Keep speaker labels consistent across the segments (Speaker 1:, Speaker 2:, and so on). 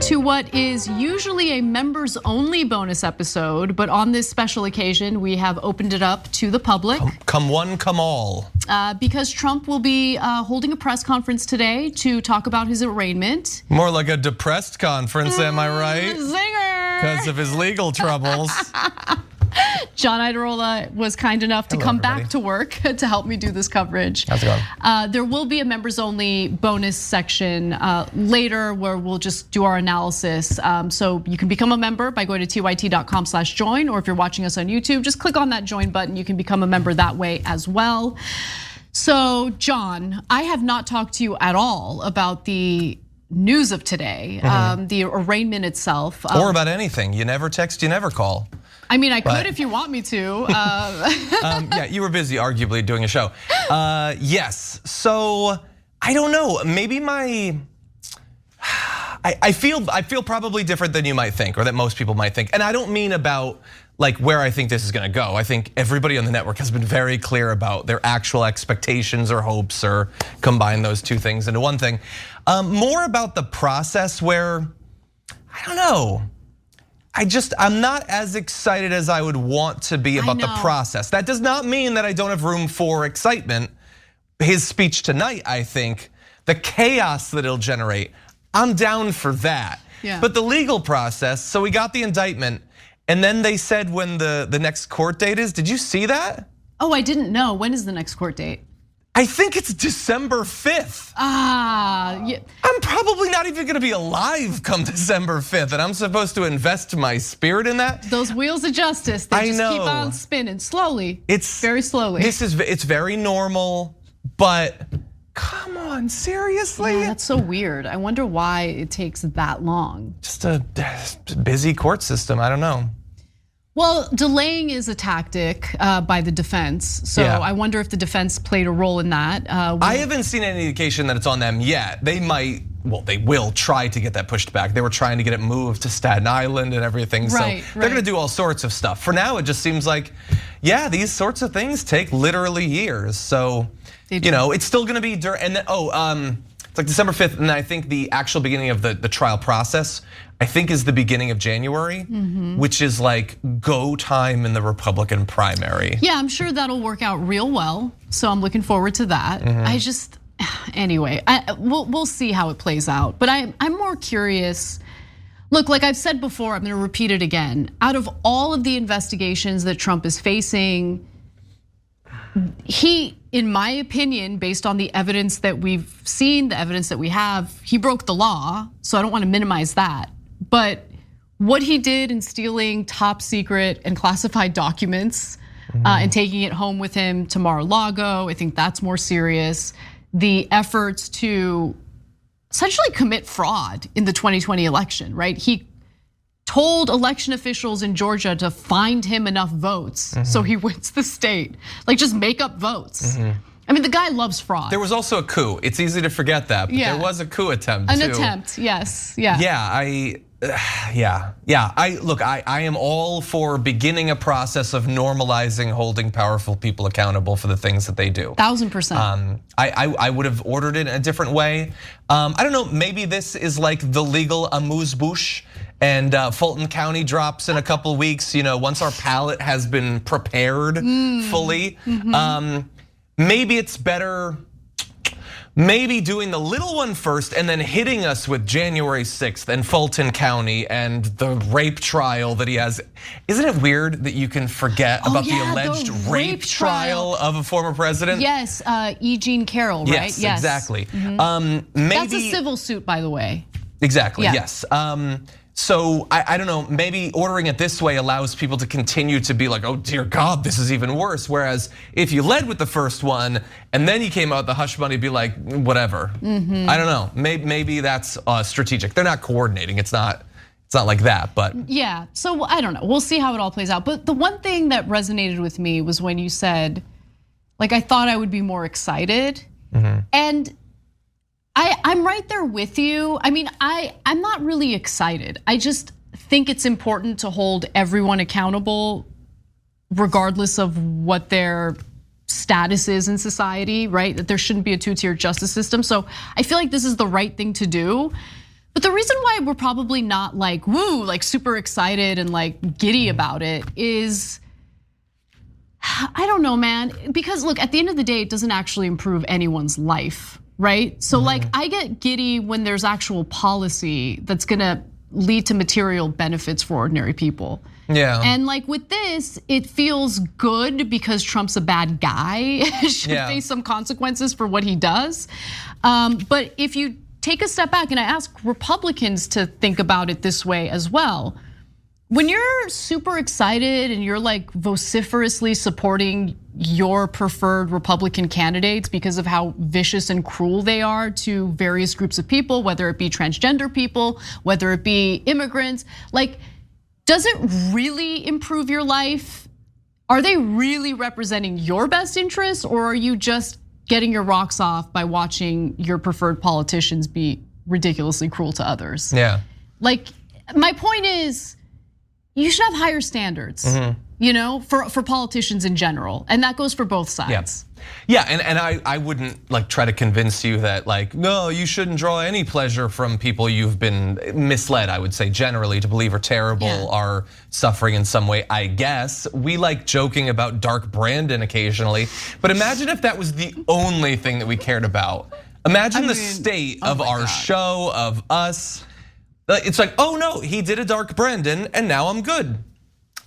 Speaker 1: to what is usually a members only bonus episode, but on this special occasion, we have opened it up to the public.
Speaker 2: Come one, come all.
Speaker 1: Because Trump will be holding a press conference today to talk about his arraignment.
Speaker 2: More like a depressed conference, am I right?
Speaker 1: Zinger!
Speaker 2: Because of his legal troubles.
Speaker 1: John Iadarola was kind enough to come back to work to help me do this coverage.
Speaker 2: How's it going?
Speaker 1: There will be a members only bonus section later where we'll just do our analysis. So you can become a member by going to tyt.com/join, or if you're watching us on YouTube, just click on that join button. You can become a member that way as well. So John, I have not talked to you at all about the news of today, the arraignment itself.
Speaker 2: Or about anything. You never text, you never call.
Speaker 1: I mean, I could if you want me to.
Speaker 2: Yeah, you were busy arguably doing a show. Yes, so I don't know, maybe I feel probably different than you might think, or that most people might think. And I don't mean about like where I think this is gonna go. I think everybody on the network has been very clear about their actual expectations or hopes, or combine those two things into one thing. More about the process where, I don't know. I'm not as excited as I would want to be about the process. That does not mean that I don't have room for excitement. His speech tonight, I think, the chaos that it'll generate, I'm down for that.
Speaker 1: Yeah.
Speaker 2: But the legal process, so we got the indictment, and then they said when the next court date is. Did you see that?
Speaker 1: Oh, I didn't know. When is the next court date?
Speaker 2: I think it's December 5th.
Speaker 1: Yeah.
Speaker 2: I'm probably not even gonna be alive come December 5th, and I'm supposed to invest my spirit in that.
Speaker 1: Those wheels of justice, they just keep on spinning slowly. It's very slowly.
Speaker 2: It's very normal, but come on, seriously?
Speaker 1: Yeah, that's so weird. I wonder why it takes that long.
Speaker 2: Just a busy court system, I don't know.
Speaker 1: Well, delaying is a tactic by the defense. So
Speaker 2: Yeah.
Speaker 1: I wonder if the defense played a role in that.
Speaker 2: I haven't seen any indication that it's on them yet. They might, well, they will try to get that pushed back. They were trying to get it moved to Staten Island and everything.
Speaker 1: Right,
Speaker 2: so they're gonna do all sorts of stuff. For now, it just seems like, yeah, these sorts of things take literally years. So, it's still gonna be during, and then, it's like December 5th, and I think the actual beginning of the trial process, I think is the beginning of January, which is like go time in the Republican primary.
Speaker 1: Yeah, I'm sure that'll work out real well. So I'm looking forward to that. Anyway, we'll see how it plays out. But I'm more curious. Look, like I've said before, I'm gonna repeat it again. Out of all of the investigations that Trump is facing, he, in my opinion, based on the evidence that we've seen, the evidence that we have, he broke the law. So I don't want to minimize that. But what he did in stealing top secret and classified documents and taking it home with him to Mar-a-Lago, I think that's more serious. The efforts to essentially commit fraud in the 2020 election, right? He told election officials in Georgia to find him enough votes so he wins the state. Like just make up votes. I mean, the guy loves fraud.
Speaker 2: There was also a coup. It's easy to forget that, but there was a coup attempt too.
Speaker 1: An attempt, yes, yeah.
Speaker 2: Look, I am all for beginning a process of normalizing holding powerful people accountable for the things that they do.
Speaker 1: 1000%.
Speaker 2: I would have ordered it in a different way. I don't know, maybe this is like the legal amuse-bouche, and Fulton County drops in a couple weeks, once our palate has been prepared fully. Maybe it's better, maybe doing the little one first and then hitting us with January 6th and Fulton County and the rape trial that he has. Isn't it weird that you can forget about the alleged rape trial of a former president?
Speaker 1: Yes, E. Jean Carroll, right?
Speaker 2: Yes, exactly.
Speaker 1: Maybe that's a civil suit, by the way.
Speaker 2: Exactly, yes. So I don't know, maybe ordering it this way allows people to continue to be like, oh dear God, this is even worse. Whereas if you led with the first one and then you came out the hush money, be like, whatever. I don't know, maybe that's strategic. They're not coordinating, it's not like that, but.
Speaker 1: Yeah, so I don't know, we'll see how it all plays out. But the one thing that resonated with me was when you said, like I thought I would be more excited. And I'm right there with you. I mean, I'm not really excited. I just think it's important to hold everyone accountable regardless of what their status is in society, right? That there shouldn't be a two-tier justice system. So I feel like this is the right thing to do. But the reason why we're probably not like, woo, like super excited and like giddy about it is, I don't know, man. Because look, at the end of the day, it doesn't actually improve anyone's life, right? So like, I get giddy when there's actual policy that's gonna lead to material benefits for ordinary people.
Speaker 2: Yeah.
Speaker 1: And like with this, it feels good because Trump's a bad guy, should face some consequences for what he does. But if you take a step back, and I ask Republicans to think about it this way as well. When you're super excited and you're like vociferously supporting your preferred Republican candidates because of how vicious and cruel they are to various groups of people, whether it be transgender people, whether it be immigrants, like, does it really improve your life? Are they really representing your best interests, or are you just getting your rocks off by watching your preferred politicians be ridiculously cruel to others?
Speaker 2: Yeah.
Speaker 1: Like, my point is, you should have higher standards, for politicians in general, and that goes for both sides.
Speaker 2: Yeah, and I wouldn't like try to convince you that like, no, you shouldn't draw any pleasure from people you've been misled, I would say generally, to believe are terrible, are suffering in some way, I guess. We like joking about Dark Brandon occasionally, but imagine if that was the only thing that we cared about. Imagine the state of our show, of us. It's like, oh no, he did a Dark Brandon and now I'm good.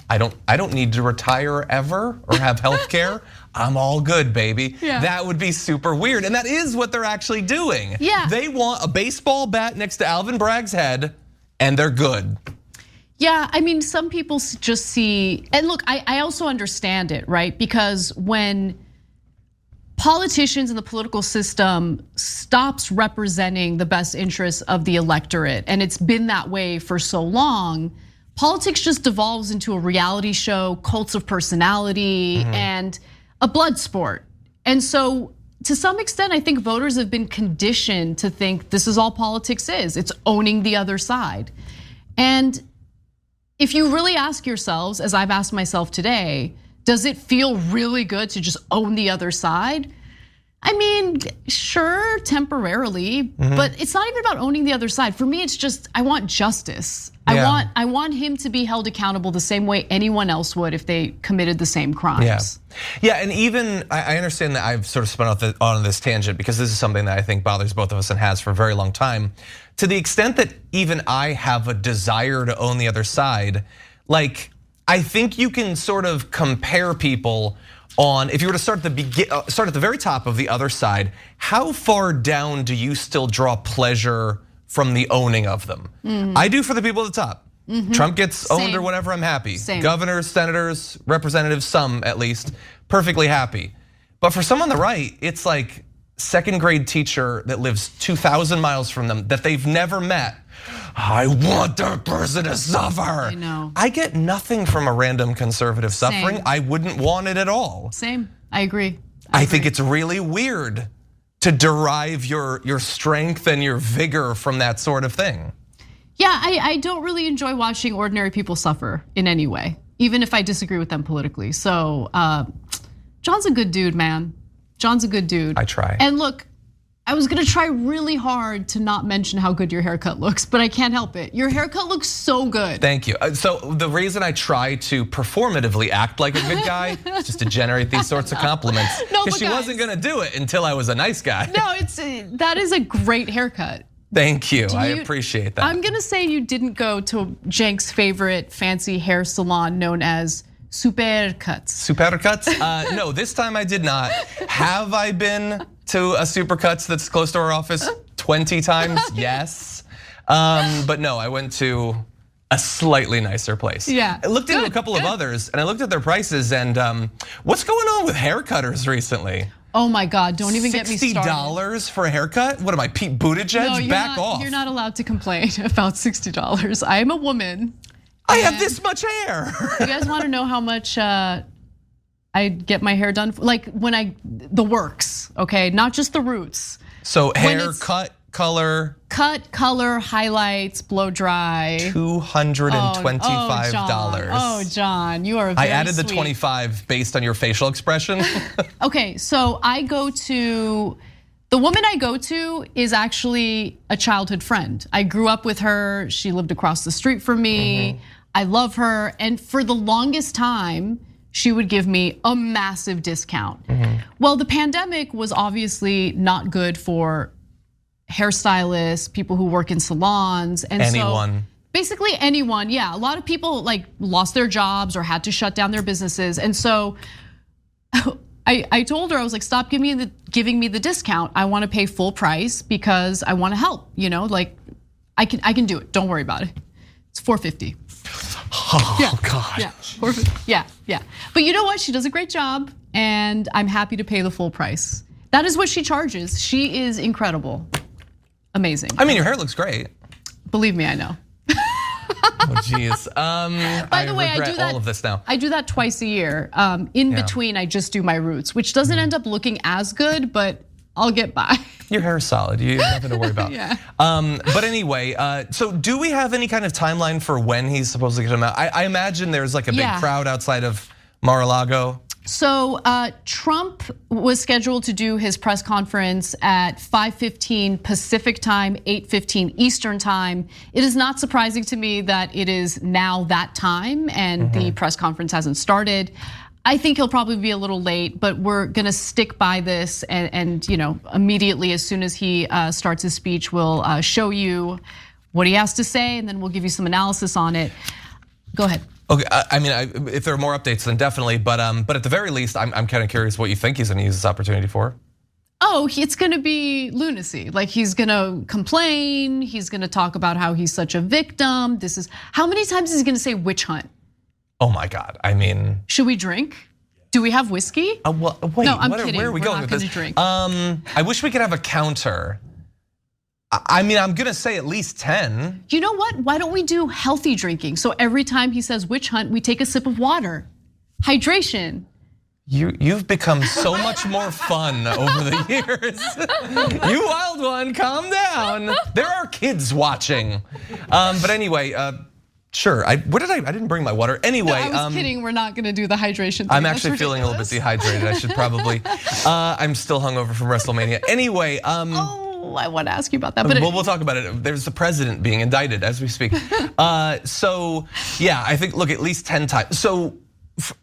Speaker 2: I don't need to retire ever or have health care. I'm all good, baby. That would be super weird. And that is what they're actually doing. They want a baseball bat next to Alvin Bragg's head and they're good.
Speaker 1: Yeah, I mean, some people just see, and look, I also understand it, right? Because when politicians in the political system stops representing the best interests of the electorate, and it's been that way for so long, politics just devolves into a reality show, cults of personality, and a blood sport. And so to some extent, I think voters have been conditioned to think this is all politics is. It's owning the other side. And if you really ask yourselves, as I've asked myself today, does it feel really good to just own the other side? I mean, sure, temporarily, but it's not even about owning the other side. For me, it's just, I want justice. I want him to be held accountable the same way anyone else would if they committed the same crimes.
Speaker 2: Yeah, and even, I understand that I've sort of spun out on this tangent because this is something that I think bothers both of us and has for a very long time. To the extent that even I have a desire to own the other side, like, I think you can sort of compare people on, if you were to start at the very top of the other side, how far down do you still draw pleasure from the owning of them? I do for the people at the top. Trump gets owned or whatever, I'm happy. Governors, senators, representatives, some at least, perfectly happy. But for some on the right, it's like second grade teacher that lives 2,000 miles from them that they've never met. I want that person to suffer.
Speaker 1: I know.
Speaker 2: I get nothing from a random conservative suffering. I wouldn't want it at all.
Speaker 1: Same, I agree.
Speaker 2: I think it's really weird to derive your strength and your vigor from that sort of thing.
Speaker 1: Yeah, I don't really enjoy watching ordinary people suffer in any way, even if I disagree with them politically. So John's a good dude, man. John's a good dude.
Speaker 2: I try.
Speaker 1: And look, I was gonna try really hard to not mention how good your haircut looks, but I can't help it. Your haircut looks so good.
Speaker 2: Thank you. So the reason I try to performatively act like a good guy is just to generate these sorts of compliments. Because she wasn't gonna do it until I was a nice guy.
Speaker 1: No, that is a great haircut.
Speaker 2: Thank you, I appreciate that.
Speaker 1: I'm gonna say you didn't go to Cenk's favorite fancy hair salon known as Supercuts.
Speaker 2: Supercuts? No, this time I did not. Have I been to a Supercuts that's close to our office 20 times? Yes. But no, I went to a slightly nicer place.
Speaker 1: Yeah.
Speaker 2: I looked into a couple of others and I looked at their prices and what's going on with hair cutters recently?
Speaker 1: Oh my God, don't even get me started.
Speaker 2: $60 for a haircut? What am I, Pete Buttigieg?
Speaker 1: No,
Speaker 2: Back off.
Speaker 1: You're not allowed to complain about $60. I am a woman.
Speaker 2: I have this much hair.
Speaker 1: You guys want to know how much I get my hair done? Like when the works, okay? Not just the roots.
Speaker 2: So hair, cut, color.
Speaker 1: Cut, color, highlights, blow dry.
Speaker 2: $225.
Speaker 1: Oh, John, you are very
Speaker 2: I added
Speaker 1: sweet.
Speaker 2: The 25 based on your facial expression.
Speaker 1: Okay, so I go to The woman I go to is actually a childhood friend. I grew up with her. She lived across the street from me. I love her. And for the longest time, she would give me a massive discount. Well, the pandemic was obviously not good for hairstylists, people who work in salons, and
Speaker 2: anyone.
Speaker 1: So basically anyone, yeah. A lot of people like lost their jobs or had to shut down their businesses. And so I told her, I was like, stop giving me the discount. I want to pay full price because I want to help, like I can do it. Don't worry about it. It's $450.
Speaker 2: Oh gosh.
Speaker 1: Yeah. But you know what? She does a great job and I'm happy to pay the full price. That is what she charges. She is incredible. Amazing.
Speaker 2: I mean, your hair looks great.
Speaker 1: Believe me, I know.
Speaker 2: Oh geez.
Speaker 1: By the way, I do that.
Speaker 2: All of this now.
Speaker 1: I do that twice a year. In between, I just do my roots, which doesn't end up looking as good, but I'll get by.
Speaker 2: Your hair is solid. You have nothing to worry about.
Speaker 1: Yeah.
Speaker 2: But anyway, so do we have any kind of timeline for when he's supposed to get him out? I imagine there's like a big crowd outside of Mar-a-Lago.
Speaker 1: So Trump was scheduled to do his press conference at 5:15 Pacific time, 8:15 Eastern time. It is not surprising to me that it is now that time and the press conference hasn't started. I think he'll probably be a little late, but we're gonna stick by this and immediately as soon as he starts his speech, we'll show you what he has to say and then we'll give you some analysis on it. Go ahead.
Speaker 2: Okay, I mean, if there are more updates, then definitely. But at the very least, I'm kind of curious what you think he's going to use this opportunity for.
Speaker 1: Oh, it's going to be lunacy. Like he's going to complain. He's going to talk about how he's such a victim. How many times is he going to say witch hunt?
Speaker 2: Oh my God! I mean,
Speaker 1: should we drink? Do we have whiskey?
Speaker 2: Well, wait,
Speaker 1: no, I'm kidding.
Speaker 2: Where are we going with this?
Speaker 1: Drink.
Speaker 2: I wish we could have a counter. I mean, I'm gonna say at least 10.
Speaker 1: You know what? Why don't we do healthy drinking? So every time he says witch hunt, we take a sip of water. Hydration.
Speaker 2: You've become so much more fun over the years. You wild one, calm down. There are kids watching. But anyway, sure. I didn't bring my water. Anyway,
Speaker 1: no, I was kidding. We're not gonna do the hydration thing.
Speaker 2: I'm actually feeling a little bit dehydrated. I should probably. I'm still hungover from WrestleMania. Anyway,
Speaker 1: I want to ask you about that, but
Speaker 2: we'll talk about it. There's the president being indicted as we speak. So yeah, I think look at least 10 times. So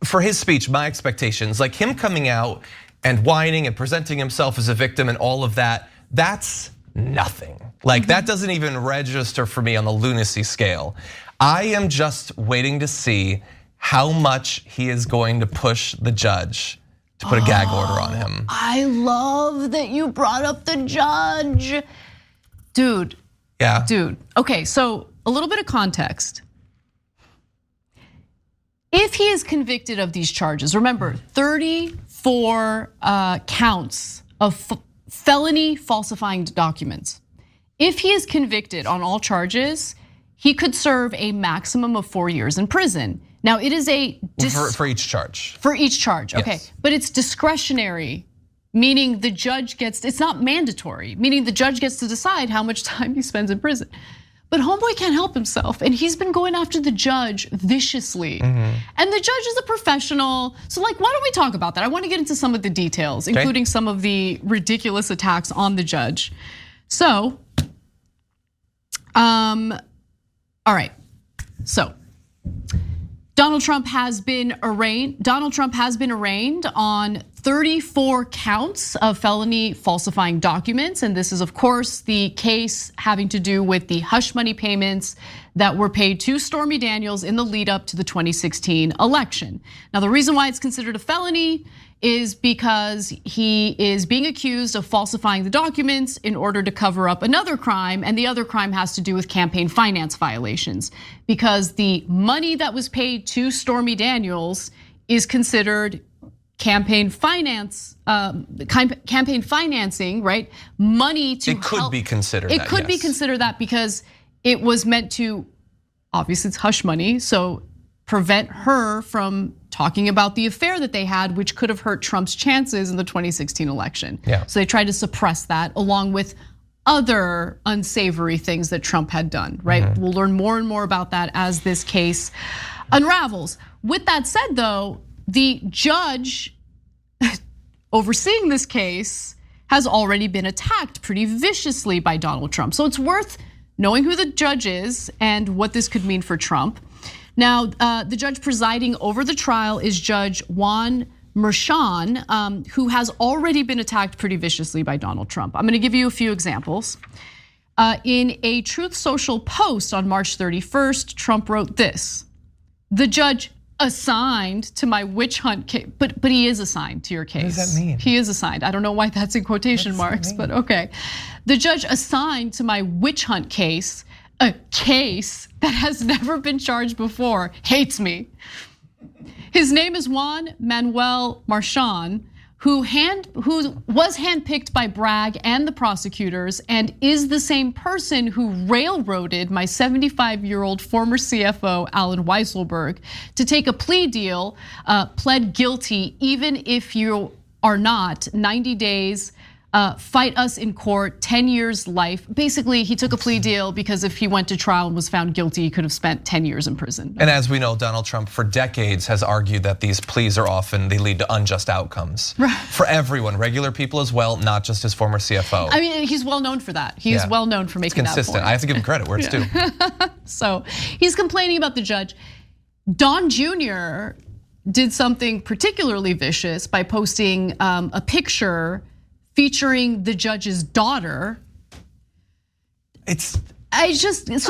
Speaker 2: for his speech, my expectations, like him coming out and whining and presenting himself as a victim and all of that, that's nothing. Like that doesn't even register for me on the lunacy scale. I am just waiting to see how much he is going to push the judge to put a gag order on him.
Speaker 1: I love that you brought up the judge. Dude.
Speaker 2: Yeah.
Speaker 1: Dude. Okay, so a little bit of context. If he is convicted of these charges, remember 34 counts of felony falsifying documents. If he is convicted on all charges, he could serve a maximum of 4 years in prison. Now it is
Speaker 2: for each charge.
Speaker 1: For each charge, okay.
Speaker 2: Yes.
Speaker 1: But it's discretionary, meaning the judge it's not mandatory, meaning the judge gets to decide how much time he spends in prison. But homeboy can't help himself, and he's been going after the judge viciously. And the judge is a professional, so like, why don't we talk about that? I wanna get into some of the details, including some of the ridiculous attacks on the judge. So, all right, so. Donald Trump has been arraigned on 34 counts of felony falsifying documents. And this is of course the case having to do with the hush money payments that were paid to Stormy Daniels in the lead up to the 2016 election. Now the reason why it's considered a felony is because he is being accused of falsifying the documents in order to cover up another crime, and the other crime has to do with campaign finance violations. Because the money that was paid to Stormy Daniels is considered campaign finance, campaign financing, right? Money to
Speaker 2: help. It could be considered that,
Speaker 1: It could be considered that because it was meant to, obviously it's hush money, so prevent her from talking about the affair that they had, which could have hurt Trump's chances in the 2016 election.
Speaker 2: Yeah.
Speaker 1: So they tried to suppress that along with other unsavory things that Trump had done, right? We'll learn more and more about that as this case unravels. With that said though, the judge overseeing this case has already been attacked pretty viciously by Donald Trump. So it's worth knowing who the judge is and what this could mean for Trump. Now, the judge presiding over the trial is Judge Juan Merchan, who has already been attacked pretty viciously by Donald Trump. I'm gonna give you a few examples. In a Truth Social post on March 31st, Trump wrote this: "The judge assigned to my witch hunt case," but he is assigned to your case.
Speaker 2: What does that mean?
Speaker 1: He is assigned. I don't know why that's in quotation marks, but okay. "The judge assigned to my witch hunt case, a case that has never been charged before, hates me." His name is Juan Manuel Marchand, who was handpicked by Bragg and the prosecutors and is the same person who railroaded my 75-year-old former CFO, Alan Weisselberg, to take a plea deal, pled guilty, even if you are not, 90 days, fight us in court, 10 years life. Basically, he took a plea deal because if he went to trial and was found guilty, he could have spent 10 years in prison.
Speaker 2: And as we know, Donald Trump for decades has argued that these pleas are often, they lead to unjust outcomes. Right. For everyone, regular people as well, not just his former CFO.
Speaker 1: I mean, he's well known for that. He is well known for making that point.
Speaker 2: Consistent. I have to give him credit where it's due.
Speaker 1: So he's complaining about the judge. Don Jr. did something particularly vicious by posting a picture featuring the judge's daughter. So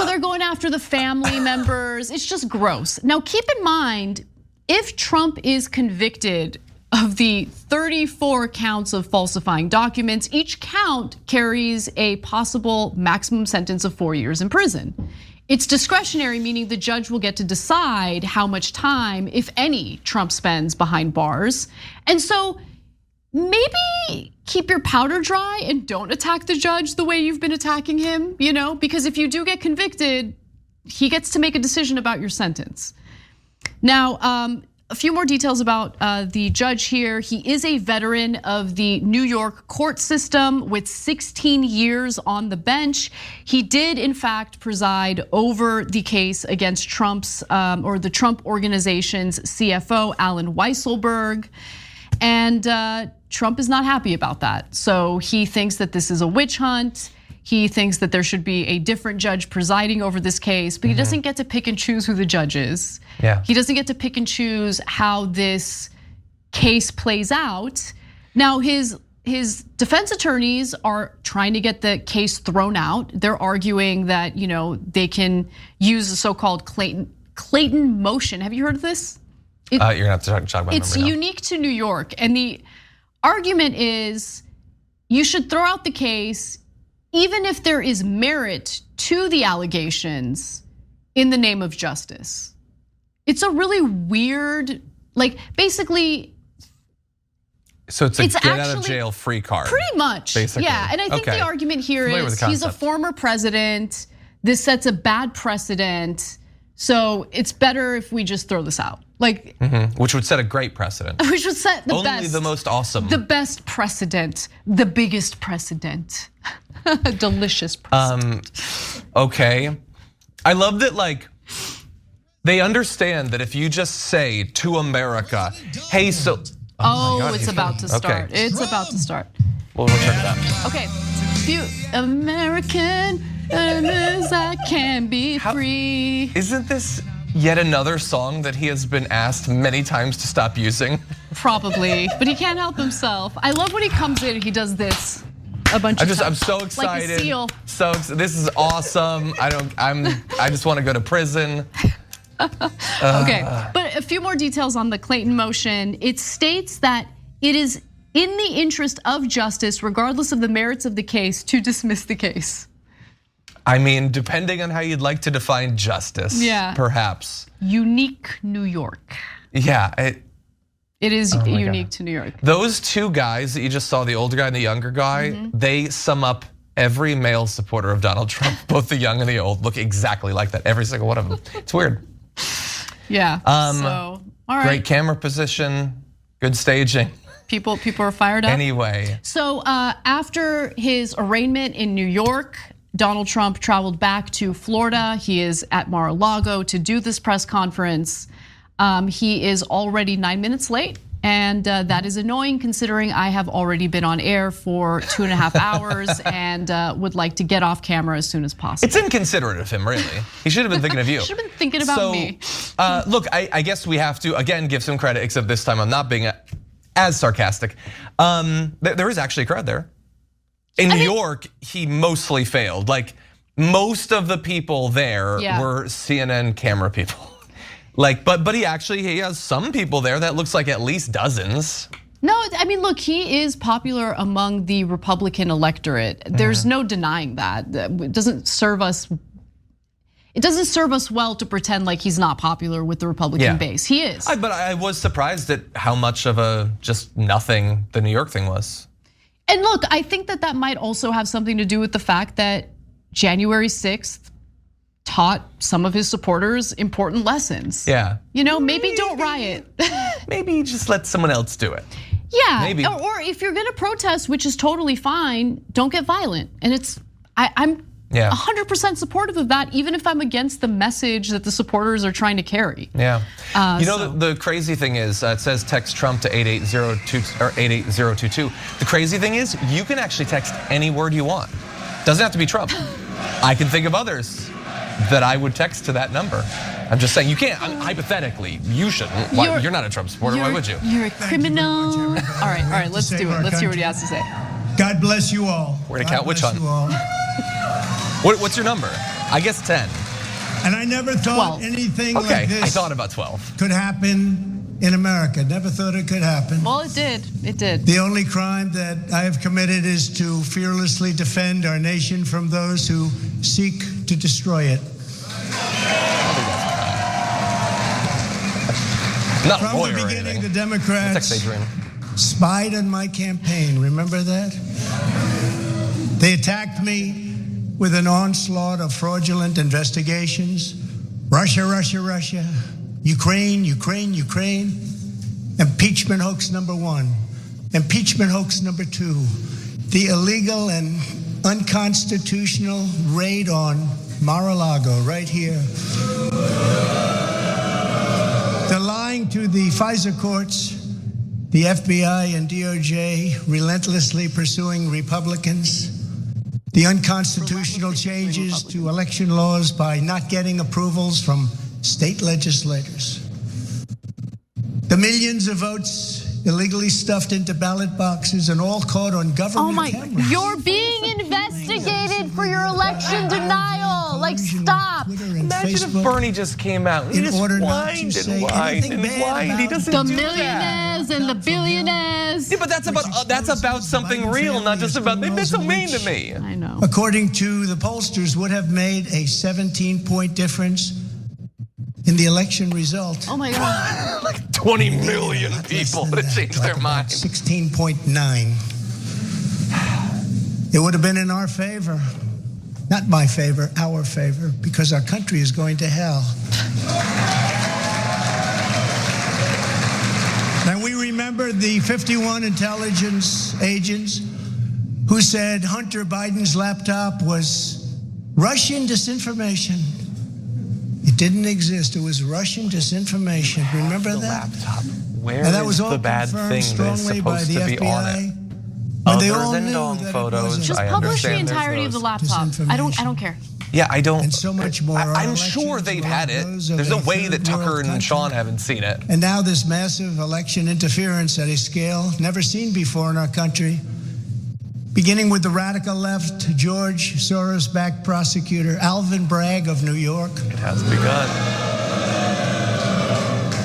Speaker 1: they're going after the family members. It's just gross. Now keep in mind, if Trump is convicted of the 34 counts of falsifying documents, each count carries a possible maximum sentence of 4 years in prison. It's discretionary, meaning the judge will get to decide how much time, if any, Trump spends behind bars. And so maybe keep your powder dry and don't attack the judge the way you've been attacking him, because if you do get convicted, he gets to make a decision about your sentence. Now, a few more details about the judge here. He is a veteran of the New York court system with 16 years on the bench. He did, in fact, preside over the case against Trump's or the Trump organization's CFO, Alan Weisselberg. And Trump is not happy about that. So he thinks that this is a witch hunt. He thinks that there should be a different judge presiding over this case, but he doesn't get to pick and choose who the judge is. He doesn't get to pick and choose how this case plays out. Now his defense attorneys are trying to get the case thrown out. They're arguing that they can use the so-called Clayton motion. Have you heard of this?
Speaker 2: You're gonna have to talk about it.
Speaker 1: It's unique to New York, and the argument is you should throw out the case even if there is merit to the allegations in the name of justice. It's a really weird, basically.
Speaker 2: So it's a get out of jail free card.
Speaker 1: Pretty much, basically. Yeah, and I think the argument here is he's a former president. This sets a bad precedent. So it's better if we just throw this out.
Speaker 2: Which would set a great precedent.
Speaker 1: Which would set the best.
Speaker 2: Only the most awesome.
Speaker 1: The best precedent, the biggest precedent. Delicious precedent.
Speaker 2: Okay. I love that they understand that if you just say to America, hey, so.
Speaker 1: Oh God, it's about to start. Okay. It's about to start.
Speaker 2: We'll return to that.
Speaker 1: Okay. Few American as I can be free.
Speaker 2: Isn't this yet another song that he has been asked many times to stop using?
Speaker 1: Probably, but he can't help himself. I love when he comes in and he does this a bunch of times.
Speaker 2: I'm so excited.
Speaker 1: Like a seal.
Speaker 2: So this is awesome. I just want to go to prison.
Speaker 1: Okay, but a few more details on the Clayton motion. It states that it is in the interest of justice, regardless of the merits of the case, to dismiss the case.
Speaker 2: I mean, depending on how you'd like to define justice, perhaps.
Speaker 1: Unique New York.
Speaker 2: Yeah.
Speaker 1: It is unique to New York.
Speaker 2: Those two guys that you just saw, the older guy and the younger guy, they sum up every male supporter of Donald Trump. Both the young and the old look exactly like that, every single one of them. It's weird.
Speaker 1: Yeah, so, all right.
Speaker 2: Great camera position, good staging.
Speaker 1: People are fired up.
Speaker 2: Anyway.
Speaker 1: So after his arraignment in New York, Donald Trump traveled back to Florida. He is at Mar-a-Lago to do this press conference. He is already 9 minutes late. And that is annoying considering I have already been on air for 2.5 hours and would like to get off camera as soon as possible.
Speaker 2: It's inconsiderate of him, really. He should have been thinking of you.
Speaker 1: Should have been thinking about me.
Speaker 2: Look, I guess we have to, again, give some credit, except this time I'm not being as sarcastic. There is actually a crowd there. In New York, he mostly failed. Like, most of the people there were CNN camera people. Like, but he has some people there that looks like at least dozens.
Speaker 1: No, I mean, look, he is popular among the Republican electorate. There's no denying that. It doesn't serve us. It doesn't serve us well to pretend like he's not popular with the Republican base. He is.
Speaker 2: But I was surprised at how much of a just nothing the New York thing was.
Speaker 1: And look, I think that might also have something to do with the fact that January 6th taught some of his supporters important lessons.
Speaker 2: Yeah.
Speaker 1: You know, maybe don't riot.
Speaker 2: Maybe just let someone else do it.
Speaker 1: Yeah,
Speaker 2: maybe.
Speaker 1: Or if you're gonna protest, which is totally fine, don't get violent. And I'm 100% supportive of that, even if I'm against the message that the supporters are trying to carry.
Speaker 2: Yeah. You know, the crazy thing is, it says text Trump to 88022 or 88022. The crazy thing is, you can actually text any word you want. Doesn't have to be Trump. I can think of others that I would text to that number. I'm just saying, you can't, hypothetically, you shouldn't. You're not a Trump supporter, why would you?
Speaker 1: You're a criminal. All right, let's do it. Let's hear what he has to say.
Speaker 3: God bless you all.
Speaker 2: We're gonna count which one. What's your number? I guess 10.
Speaker 3: And I never thought
Speaker 1: 12.
Speaker 3: anything
Speaker 2: Okay,
Speaker 3: like this
Speaker 2: I thought about 12.
Speaker 3: could happen in America. Never thought it could happen.
Speaker 1: Well, it did. It did.
Speaker 3: The only crime that I have committed is to fearlessly defend our nation from those who seek to destroy it.
Speaker 2: Not
Speaker 3: From
Speaker 2: lawyer
Speaker 3: the
Speaker 2: or
Speaker 3: beginning,
Speaker 2: anything.
Speaker 3: the Democrats spied on my campaign. Remember that? They attacked me with an onslaught of fraudulent investigations. Russia, Russia, Russia. Ukraine, Ukraine, Ukraine. Impeachment hoax number 1. Impeachment hoax number 2. The illegal and unconstitutional raid on Mar-a-Lago right here. They're lying to the FISA courts, the FBI and DOJ relentlessly pursuing Republicans. The unconstitutional changes to election laws by not getting approvals from state legislators. The millions of votes illegally stuffed into ballot boxes and all caught on government cameras.
Speaker 1: You're being investigated for your election denial. Like, stop.
Speaker 2: Imagine if Bernie just came out. He just whined and whined and whined. He doesn't
Speaker 1: the
Speaker 2: do
Speaker 1: millionaires
Speaker 2: that.
Speaker 1: and the billionaires.
Speaker 2: Yeah, but that's about something real, not just about, they've been so mean to me.
Speaker 1: I know.
Speaker 3: According to the pollsters, would have made a 17-point difference in the election result.
Speaker 1: Oh my God.
Speaker 2: Like 20 million people that changed their mind.
Speaker 3: 16.9. It would have been in our favor. Not my favor, our favor, because our country is going to hell. And we remember the 51 intelligence agents who said Hunter Biden's laptop was Russian disinformation. It didn't exist. It was Russian disinformation. Remember that?
Speaker 2: Laptop. Where
Speaker 3: And that was
Speaker 2: is
Speaker 3: all
Speaker 2: the bad
Speaker 3: confirmed
Speaker 2: thing that's
Speaker 3: strongly by
Speaker 2: supposed
Speaker 3: the
Speaker 2: to be on
Speaker 3: FBI.
Speaker 2: it?
Speaker 3: When they
Speaker 2: Other
Speaker 3: all
Speaker 2: than
Speaker 3: knew
Speaker 2: dong
Speaker 3: that it
Speaker 2: photos,
Speaker 3: wasn't.
Speaker 1: Just
Speaker 2: I
Speaker 1: publish the
Speaker 2: understand there's
Speaker 1: entirety of the
Speaker 2: those.
Speaker 1: laptop. I don't care.
Speaker 2: Yeah, I don't.
Speaker 3: And so much more. Our
Speaker 2: I'm sure
Speaker 3: elections
Speaker 2: they've
Speaker 3: were
Speaker 2: had it.
Speaker 3: those of
Speaker 2: There's no
Speaker 3: a
Speaker 2: way that
Speaker 3: third
Speaker 2: Tucker
Speaker 3: world
Speaker 2: and
Speaker 3: country.
Speaker 2: Sean haven't seen it.
Speaker 3: And now this massive election interference at a scale never seen before in our country, beginning with the radical left, George Soros-backed prosecutor Alvin Bragg of New York.
Speaker 2: It has begun.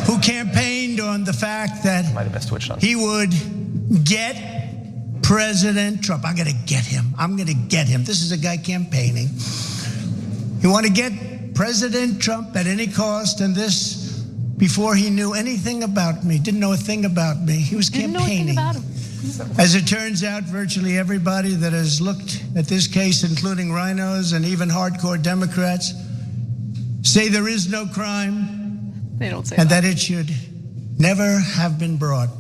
Speaker 3: Who campaigned on the fact that
Speaker 2: Might have missed which one.
Speaker 3: he would get President Trump. I'm gonna get him. I'm gonna get him. This is a guy campaigning. He wanted to get President Trump at any cost, and this before he knew anything about me, didn't know a thing about me. He was
Speaker 1: Didn't know a thing
Speaker 3: campaigning.
Speaker 1: about him.
Speaker 3: As it turns out, virtually everybody that has looked at this case, including rhinos and even hardcore Democrats, say there is no crime
Speaker 1: They don't say
Speaker 3: and
Speaker 1: that.
Speaker 3: that it should never have been brought.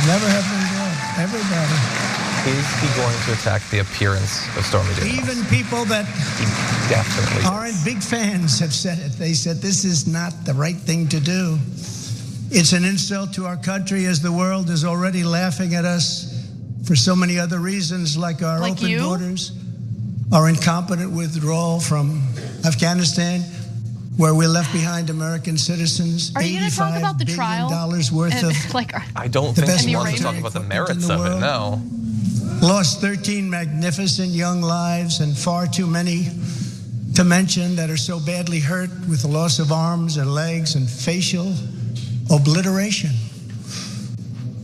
Speaker 3: Never have been brought. Everybody.
Speaker 2: Is he going to attack the appearance of Stormy Daniels?
Speaker 3: Even people that
Speaker 2: He definitely
Speaker 3: aren't big fans have said it. They said this is not the right thing to do. It's an insult to our country, as the world is already laughing at us for so many other reasons, like our open borders, our incompetent withdrawal from Afghanistan, where we left behind American citizens.
Speaker 1: Are you going to talk about the trial?
Speaker 3: Worth of
Speaker 2: I don't think he wants to talk about the merits of it, no.
Speaker 3: Lost 13 magnificent young lives, and far too many to mention that are so badly hurt with the loss of arms and legs and facial obliteration.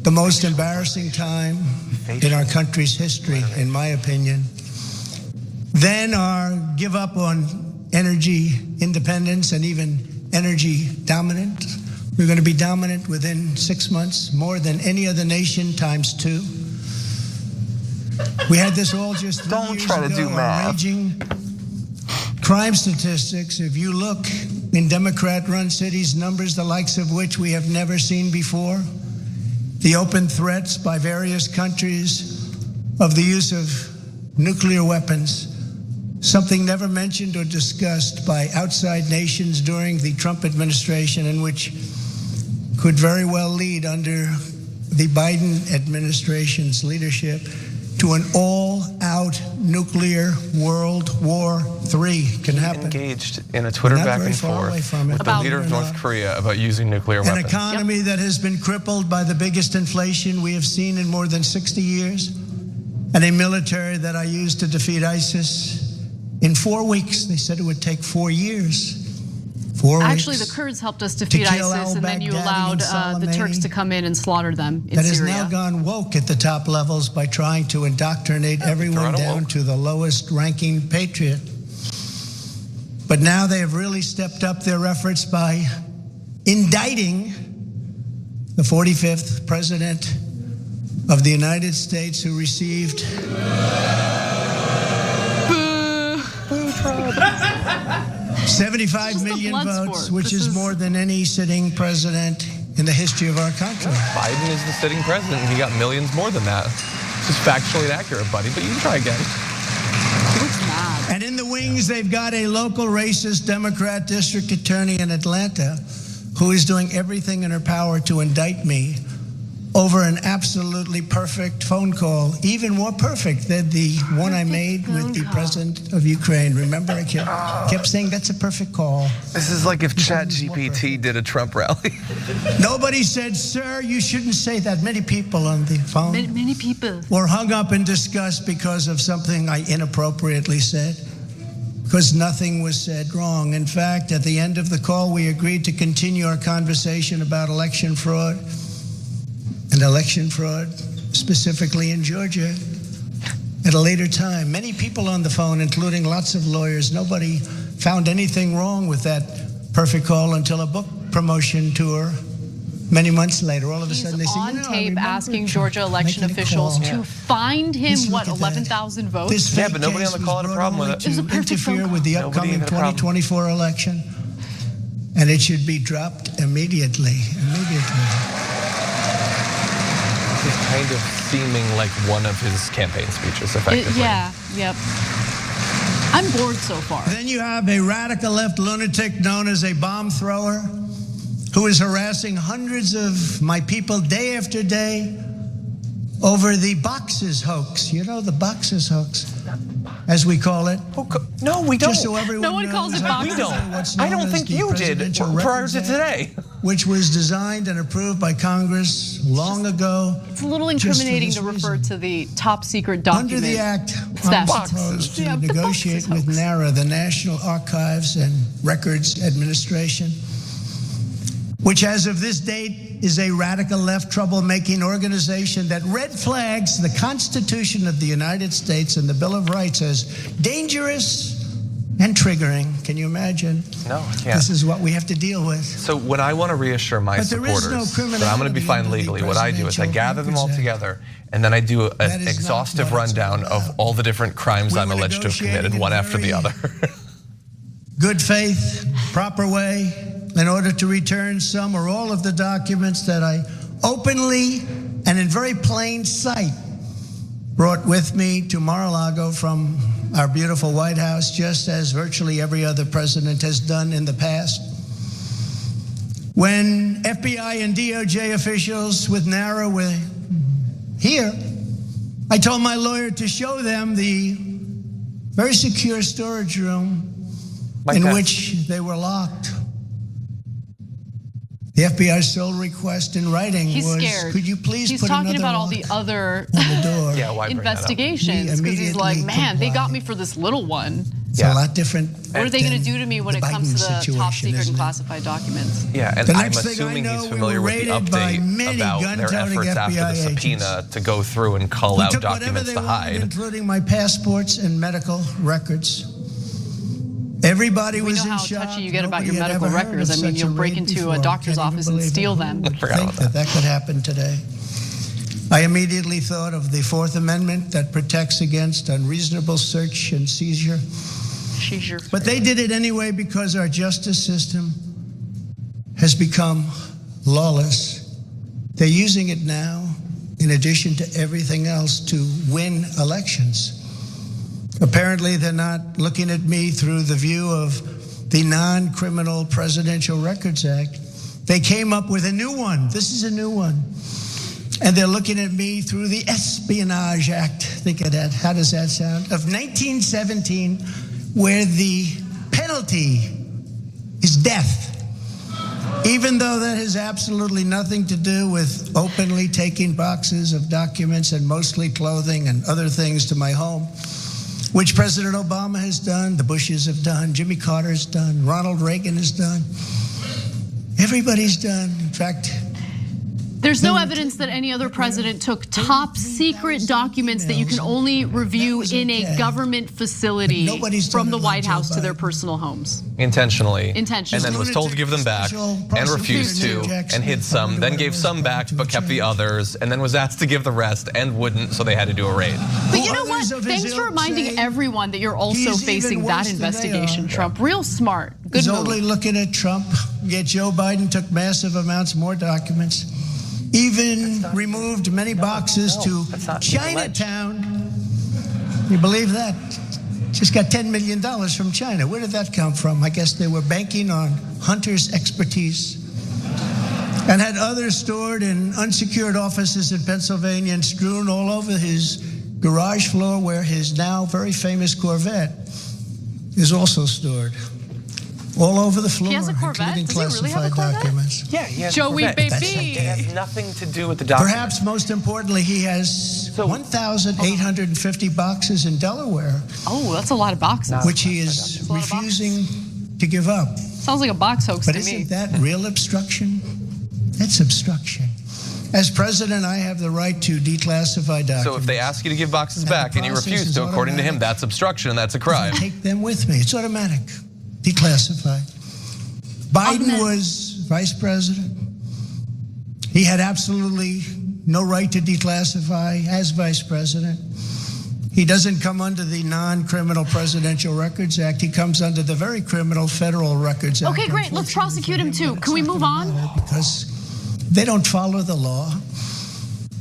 Speaker 3: The most embarrassing time in our country's history, in my opinion. Then our give up on energy independence and even energy dominant. We're going to be dominant within 6 months, more than any other nation ×2. We had this all just 3
Speaker 2: Don't
Speaker 3: years
Speaker 2: try to
Speaker 3: ago.
Speaker 2: do math.
Speaker 3: Raging crime statistics, if you look in Democrat-run cities, numbers the likes of which we have never seen before, the open threats by various countries of the use of nuclear weapons, something never mentioned or discussed by outside nations during the Trump administration, and which could very well lead under the Biden administration's leadership to an all-out nuclear World War III can happen.
Speaker 2: Engaged in a Twitter back and forth with the leader of North Korea about using nuclear weapons.
Speaker 3: An economy that has been crippled by the biggest inflation we have seen in more than 60 years, and a military that I used to defeat ISIS in 4 weeks. They said it would take 4 years. 4 weeks.
Speaker 1: Actually, the Kurds helped us defeat ISIS, and then you allowed the Turks to come in and slaughter them in Syria.
Speaker 3: That has now gone woke at the top levels by trying to indoctrinate everyone down to the lowest ranking patriot. But now they have really stepped up their efforts by indicting the 45th president of the United States, who received 75 million votes, which is more than any sitting president in the history of our country.
Speaker 2: Biden is the sitting president, and he got millions more than that. This is factually inaccurate, buddy, but you can try again.
Speaker 1: He looks mad.
Speaker 3: And in the wings, they've got a local racist Democrat district attorney in Atlanta who is doing everything in her power to indict me over an absolutely perfect phone call, even more perfect than the one I made with the president of Ukraine. Remember, I kept saying that's a perfect call.
Speaker 2: This is like if ChatGPT did a Trump rally.
Speaker 3: Nobody said, sir, you shouldn't say that. Many people on the phone
Speaker 1: Many people
Speaker 3: were hung up in disgust because of something I inappropriately said, because nothing was said wrong. In fact, at the end of the call, we agreed to continue our conversation about election fraud, and election fraud, specifically in Georgia, at a later time. Many people on the phone, including lots of lawyers, nobody found anything wrong with that perfect call until a book promotion tour many months later. All of a sudden they say,
Speaker 1: on tape asking Georgia election officials to find him, what, 11,000 votes?
Speaker 3: This
Speaker 2: yeah, but nobody on the call had a problem with it.
Speaker 3: To interfere with the upcoming 2024 election, and it should be dropped immediately.
Speaker 2: It's kind of seeming like one of his campaign speeches, effectively.
Speaker 1: Yep. I'm bored so far.
Speaker 3: Then you have a radical left lunatic known as a bomb thrower who is harassing hundreds of my people day after day over the boxes hoax. You know, the boxes hoax, as we call it.
Speaker 2: No, we don't.
Speaker 3: Just so everyone
Speaker 1: no one calls it boxes.
Speaker 2: We don't. I don't think you did prior to today.
Speaker 3: Which was designed and approved by Congress long ago.
Speaker 1: It's a little incriminating to refer to the top secret document.
Speaker 3: Under the act, I'm supposed to negotiate with NARA, the National Archives and Records Administration, which as of this date is a radical left troublemaking organization that red flags the Constitution of the United States and the Bill of Rights as dangerous and triggering. Can you imagine?
Speaker 2: No, I can't.
Speaker 3: This is what we have to deal with.
Speaker 2: So when I want to reassure my supporters that I'm going to be fine legally, what I do is I gather them all together, and then I do an exhaustive rundown of all the different crimes I'm alleged to have committed, one after the other.
Speaker 3: Good faith, proper way, in order to return some or all of the documents that I openly and in very plain sight brought with me to Mar-a-Lago from our beautiful White House, just as virtually every other president has done in the past. When FBI and DOJ officials with NARA were here, I told my lawyer to show them the very secure storage room in which they were locked. The FBI's sole request in writing was,
Speaker 1: scared.
Speaker 3: Could you please
Speaker 1: He's
Speaker 3: put
Speaker 1: talking
Speaker 3: another
Speaker 1: about all
Speaker 3: lock
Speaker 1: the other
Speaker 3: on the door?
Speaker 2: Yeah, why bring that up?
Speaker 1: investigations, because he's like, man, they got me for this little one.
Speaker 3: It's a lot different.
Speaker 1: What are they going to do to me when it comes to the top secret and classified documents?
Speaker 2: Yeah, and
Speaker 3: The
Speaker 2: I'm
Speaker 3: next thing
Speaker 2: assuming
Speaker 3: I know,
Speaker 2: he's
Speaker 3: we
Speaker 2: familiar
Speaker 3: were
Speaker 2: with the
Speaker 3: raided by
Speaker 2: update
Speaker 3: many
Speaker 2: about their
Speaker 3: gun-toting
Speaker 2: efforts after the
Speaker 3: FBI
Speaker 2: subpoena to go through and cull
Speaker 3: Who
Speaker 2: out
Speaker 3: took whatever
Speaker 2: documents
Speaker 3: they
Speaker 2: to
Speaker 3: wanted,
Speaker 2: hide.
Speaker 3: including my passports and medical records. Everybody
Speaker 1: We
Speaker 3: was
Speaker 1: know
Speaker 3: in
Speaker 1: how
Speaker 3: shock.
Speaker 1: touchy you get about
Speaker 3: Nobody
Speaker 1: your
Speaker 3: had
Speaker 1: medical
Speaker 3: ever heard
Speaker 1: records.
Speaker 3: of
Speaker 1: I mean,
Speaker 3: such
Speaker 1: you'll
Speaker 3: a
Speaker 1: break
Speaker 3: raid
Speaker 1: into
Speaker 3: before.
Speaker 1: a doctor's
Speaker 3: Can't even
Speaker 1: office and
Speaker 3: believe
Speaker 1: steal
Speaker 3: it.
Speaker 1: them.
Speaker 3: Who would
Speaker 2: forgot
Speaker 3: think
Speaker 2: about
Speaker 3: that could happen today? I immediately thought of the Fourth Amendment that protects against unreasonable search and seizure. But they did it anyway because our justice system has become lawless. They're using it now, in addition to everything else, to win elections. Apparently, they're not looking at me through the view of the Non-Criminal Presidential Records Act. They came up with a new one. This is a new one. And they're looking at me through the Espionage Act. Think of that. How does that sound? Of 1917, where the penalty is death. Even though that has absolutely nothing to do with openly taking boxes of documents and mostly clothing and other things to my home, which President Obama has done, the Bushes have done, Jimmy Carter's done, Ronald Reagan has done. Everybody's done. In fact,
Speaker 1: there's no evidence that any other president took top secret documents that you can only review in a government facility from the White House to their personal homes.
Speaker 2: Intentionally. And
Speaker 1: Intentionally.
Speaker 2: then was told to give them back and refused to and hid some, then gave some back but kept the others, and then was asked to give the rest and wouldn't, so they had to do a raid.
Speaker 1: But you know what? Thanks for reminding everyone that you're also facing that investigation, Trump. Real smart. Good
Speaker 3: he's
Speaker 1: move.
Speaker 3: only looking at Trump, yet Joe Biden took massive amounts more documents. Even removed many boxes to Chinatown. You believe that? Just got $10 million from China. Where did that come from? I guess they were banking on Hunter's expertise and had others stored in unsecured offices in Pennsylvania and strewn all over his garage floor where his now very famous Corvette is also stored. All over the floor,
Speaker 1: He has a Corvette?
Speaker 3: including
Speaker 1: Does he really have a
Speaker 3: classified
Speaker 1: Corvette?
Speaker 3: documents.
Speaker 2: Yeah, he has
Speaker 1: Joey,
Speaker 2: a Corvette.
Speaker 1: baby.
Speaker 2: It has nothing to do with the documents.
Speaker 3: Perhaps most importantly, he has 1,850 boxes in Delaware.
Speaker 1: Oh, that's a lot of boxes.
Speaker 3: Which he is refusing to give up.
Speaker 1: Sounds like a box hoax
Speaker 3: But
Speaker 1: to me.
Speaker 3: isn't that real obstruction? That's obstruction. As president, I have the right to declassify documents.
Speaker 2: So if they ask you to give boxes back and you refuse to, according to him, that's obstruction and that's a crime.
Speaker 3: Take them with me. It's automatic. Declassify. Biden was vice president. He had absolutely no right to declassify as vice president. He doesn't come under the Non-Criminal Presidential Records Act. He comes under the very criminal Federal Records Act.
Speaker 1: Okay, great. Let's prosecute him too. Can we move on?
Speaker 3: Because they don't follow the law,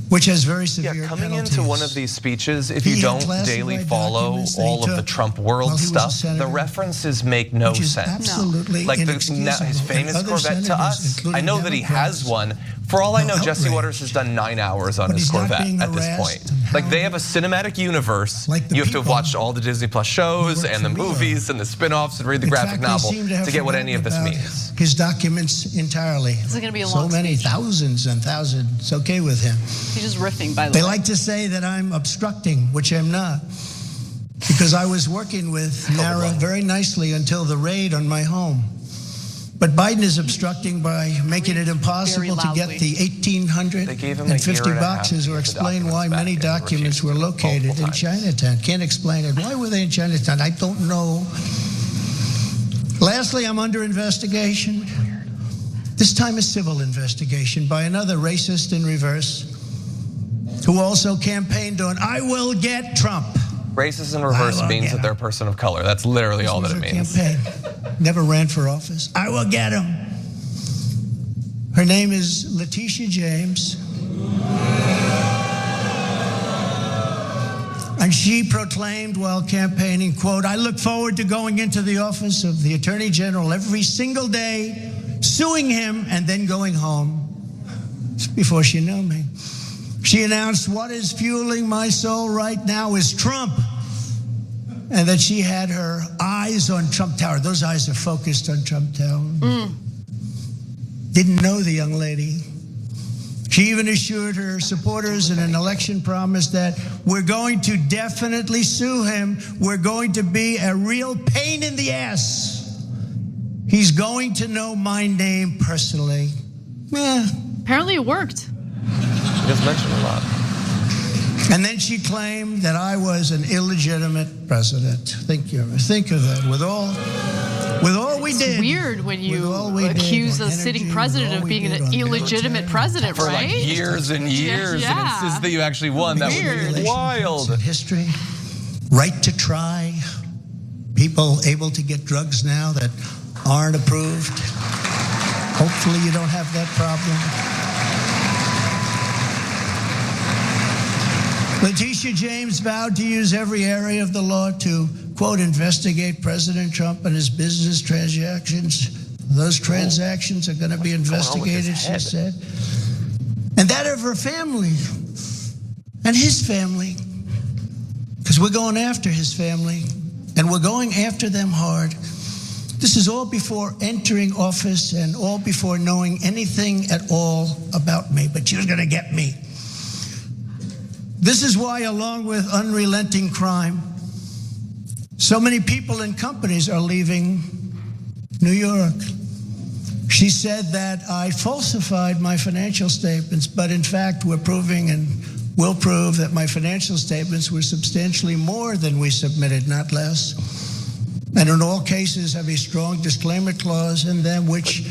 Speaker 3: which has very severe
Speaker 2: coming
Speaker 3: penalties.
Speaker 2: into one of these speeches, if you don't daily follow all of the Trump world stuff, the references make no sense. Like his famous Corvette to us, I know that he has one. For all I know, Jesse Waters has done 9 hours on his Corvette at this point. Like they have a cinematic universe. You have to have watched all the Disney Plus shows and the movies and the spin-offs and read the graphic novel to get what any of this means.
Speaker 3: His documents entirely.
Speaker 1: This is going to be a long
Speaker 3: So many,
Speaker 1: speech.
Speaker 3: thousands and thousands. It's okay with him.
Speaker 1: He's just riffing, by the
Speaker 3: They
Speaker 1: way.
Speaker 3: like to say that I'm obstructing, which I'm not. Because I was working with NARA very nicely until the raid on my home. But Biden is obstructing by making it impossible to get the 1,850 boxes or explain why many documents were located in Chinatown. Can't explain it. Why were they in Chinatown? I don't know. Lastly, I'm under investigation. This time a civil investigation by another racist in reverse who also campaigned on, I will get Trump.
Speaker 2: Racist in reverse means that they're a person of color. That's literally all that it means.
Speaker 3: Campaign. Never ran for office. I will get him. Her name is Letitia James. And she proclaimed while campaigning, quote, I look forward to going into the office of the Attorney General every single day suing him and then going home. Just before she knew me, she announced, "What is fueling my soul right now is Trump." And that she had her eyes on Trump Tower. Those eyes are focused on Trump Tower. Didn't know the young lady. She even assured her supporters in an election promise that we're going to definitely sue him. We're going to be a real pain in the ass. He's going to know my name personally.
Speaker 1: Apparently it worked.
Speaker 2: He does mention a lot.
Speaker 3: And then she claimed that I was an illegitimate president. Think of that. With all we did.
Speaker 1: It's weird when you accuse a sitting president of being an illegitimate president,
Speaker 2: for
Speaker 1: right?
Speaker 2: For like years and years, and insist that you actually won. That would be wild.
Speaker 3: History, right to try, people able to get drugs now that aren't approved. Hopefully you don't have that problem. Letitia James vowed to use every area of the law to, quote, investigate President Trump and his business transactions. Those transactions are going to be investigated, she said. And that of her family and his family, because we're going after his family and we're going after them hard. This is all before entering office and all before knowing anything at all about me, but she was going to get me. This is why, along with unrelenting crime, so many people and companies are leaving New York. She said that I falsified my financial statements, but in fact, we're proving and will prove that my financial statements were substantially more than we submitted, not less. And in all cases, have a strong disclaimer clause in them, which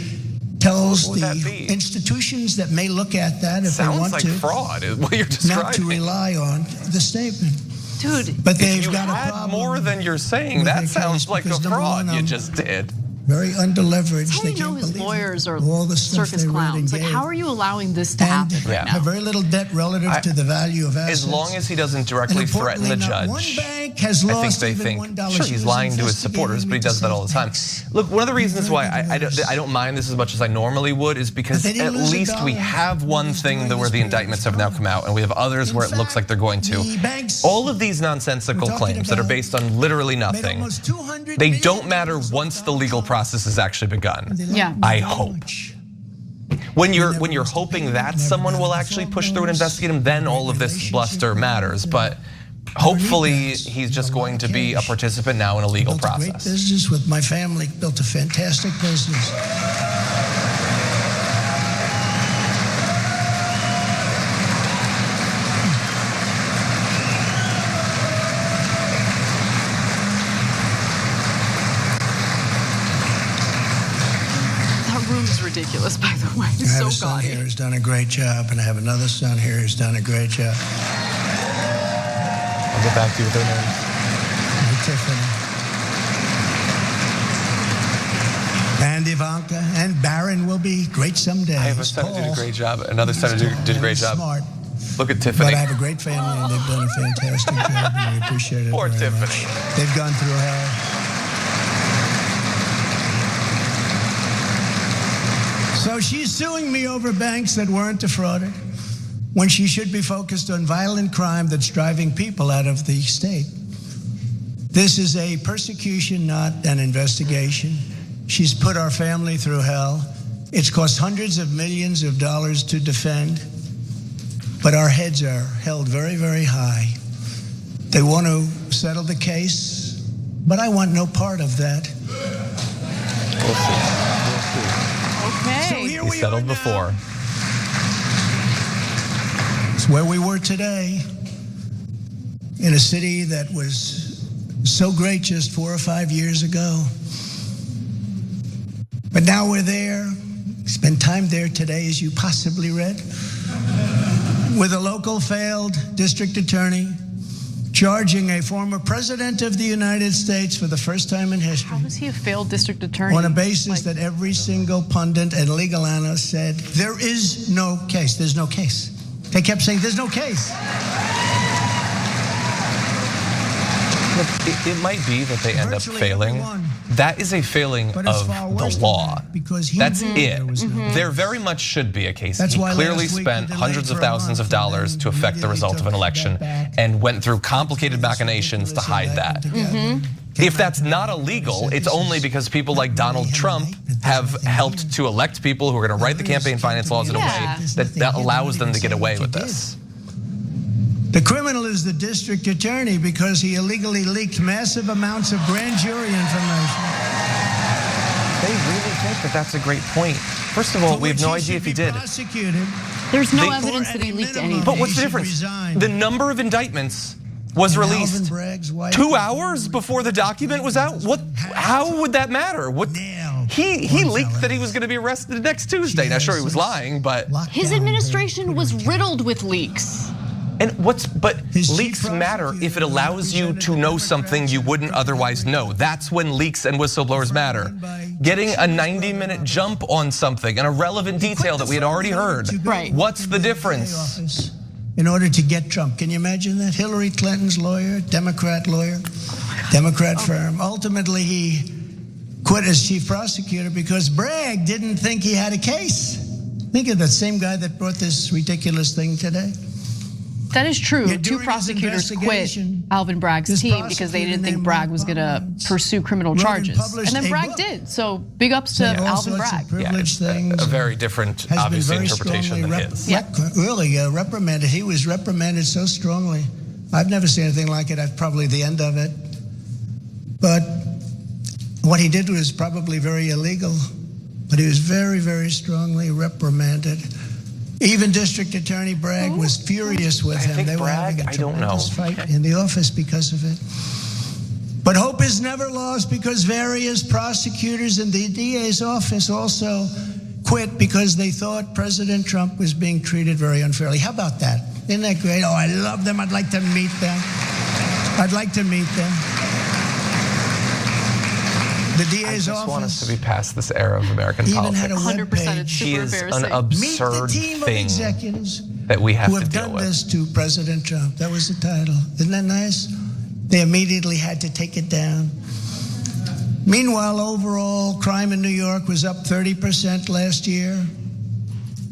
Speaker 3: tells the institutions that may look at that if they want to.
Speaker 2: Sounds like fraud, is what you're describing.
Speaker 3: Not to rely on the statement.
Speaker 1: Dude,
Speaker 3: but they've got a problem.
Speaker 2: More than you're saying. That sounds like a fraud you just did.
Speaker 3: Very underleveraged.
Speaker 1: How do you know his lawyers are
Speaker 3: all the
Speaker 1: circus clowns? Like, how are you allowing this to happen right now?
Speaker 3: Have very little debt relative to the value of assets.
Speaker 2: As long as he doesn't directly threaten the judge,
Speaker 3: one bank has lost
Speaker 2: I think they think, sure, he's lying to his supporters, but he does that all the time. Look, one of the reasons why I don't mind this as much as I normally would is because at least we have one thing where the indictments have now come out, and we have others where it looks like they're going to. All of these nonsensical claims that are based on literally nothing, they don't matter once the legal process has actually begun.
Speaker 1: Yeah.
Speaker 2: I hope. When you're hoping that someone will actually push through and investigate him, then all of this bluster matters. But hopefully he's just going to be a participant now in a legal process.
Speaker 3: Great business with my family, built a fantastic business.
Speaker 1: Ridiculous, by the way. It's
Speaker 3: I have
Speaker 1: so
Speaker 3: a son
Speaker 1: gaudy.
Speaker 3: here who's done a great job, and I have another son here who's done a great job.
Speaker 2: I'll get back to you with their names.
Speaker 3: Tiffany. And Ivanka and Barron will be great someday.
Speaker 2: I have a son who did a great job. Another son who did a great job.
Speaker 3: Smart.
Speaker 2: Look at Tiffany.
Speaker 3: But I have a great family, and they've done a fantastic job, and we appreciate it.
Speaker 2: Poor
Speaker 3: very
Speaker 2: Tiffany.
Speaker 3: Much. They've gone through hell. So she's suing me over banks that weren't defrauded when she should be focused on violent crime that's driving people out of the state. This is a persecution, not an investigation. She's put our family through hell. It's cost hundreds of millions of dollars to defend, but our heads are held very, very high. They want to settle the case, but I want no part of that.
Speaker 2: We'll see.
Speaker 1: Okay.
Speaker 3: So here we
Speaker 2: settled before.
Speaker 3: It's where we were today, in a city that was so great just 4 or 5 years ago. But now we're there. Spend time there today, as you possibly read, with a local failed district attorney charging a former president of the United States for the first time in history.
Speaker 1: How is he a failed district attorney?
Speaker 3: On a basis that every single pundit and legal analyst said, there is no case. There's no case. They kept saying, there's no case.
Speaker 2: Look, it might be that they end up failing. That is a failing of the law. That's it. There very much should be a case. He clearly spent hundreds of thousands of dollars to affect the result of an election and went through complicated machinations to hide that. If that's not illegal, it's only because people like Donald Trump have helped to elect people who are going to write the campaign finance laws in a way that allows them to get away with this.
Speaker 3: The criminal is the district attorney because he illegally leaked massive amounts of grand jury information.
Speaker 2: They really think that that's a great point. First of all, we have no idea if he did.
Speaker 1: There's no evidence that he leaked anything.
Speaker 2: But what's the difference? The number of indictments was released 2 hours before the document was out. How would that matter? He leaked that he was going to be arrested next Tuesday. Now, sure, he was lying, but
Speaker 1: his administration was riddled with leaks.
Speaker 2: But leaks matter if it allows you to know something you wouldn't otherwise know. That's when leaks and whistleblowers matter. Getting a 90-minute jump on something, an irrelevant detail that we had already heard.
Speaker 1: Right.
Speaker 2: What's the difference?
Speaker 3: In order to get Trump, can you imagine that? Hillary Clinton's lawyer, Democrat lawyer, Democrat firm. Ultimately, he quit as chief prosecutor because Bragg didn't think he had a case. Think of that same guy that brought this ridiculous thing today.
Speaker 1: That is true. Yeah, 2 prosecutors quit Alvin Bragg's team because they didn't think Bragg was going to pursue criminal charges. And then Bragg did. So big ups to Alvin Bragg.
Speaker 2: Yeah, a very different, obviously, interpretation than his.
Speaker 3: Really reprimanded. He was reprimanded so strongly. I've never seen anything like it. I've probably the end of it. But what he did was probably very illegal. But he was very, very strongly reprimanded. Even District Attorney Bragg was furious with him.
Speaker 2: They were having a tremendous
Speaker 3: fight in the office because of it. But hope is never lost because various prosecutors in the DA's office also quit because they thought President Trump was being treated very unfairly. How about that? Isn't that great? Oh, I love them. I'd like to meet them. I'd like to meet them. The DA's
Speaker 2: I just want us to be past this era of American politics.
Speaker 3: Had a
Speaker 1: 100%, it's
Speaker 2: He
Speaker 1: super
Speaker 2: is
Speaker 1: embarrassing.
Speaker 2: an absurd thing that we have to deal with.
Speaker 3: Who have done this to President Trump. That was the title. Isn't that nice? They immediately had to take it down. Meanwhile, overall crime in New York was up 30% last year.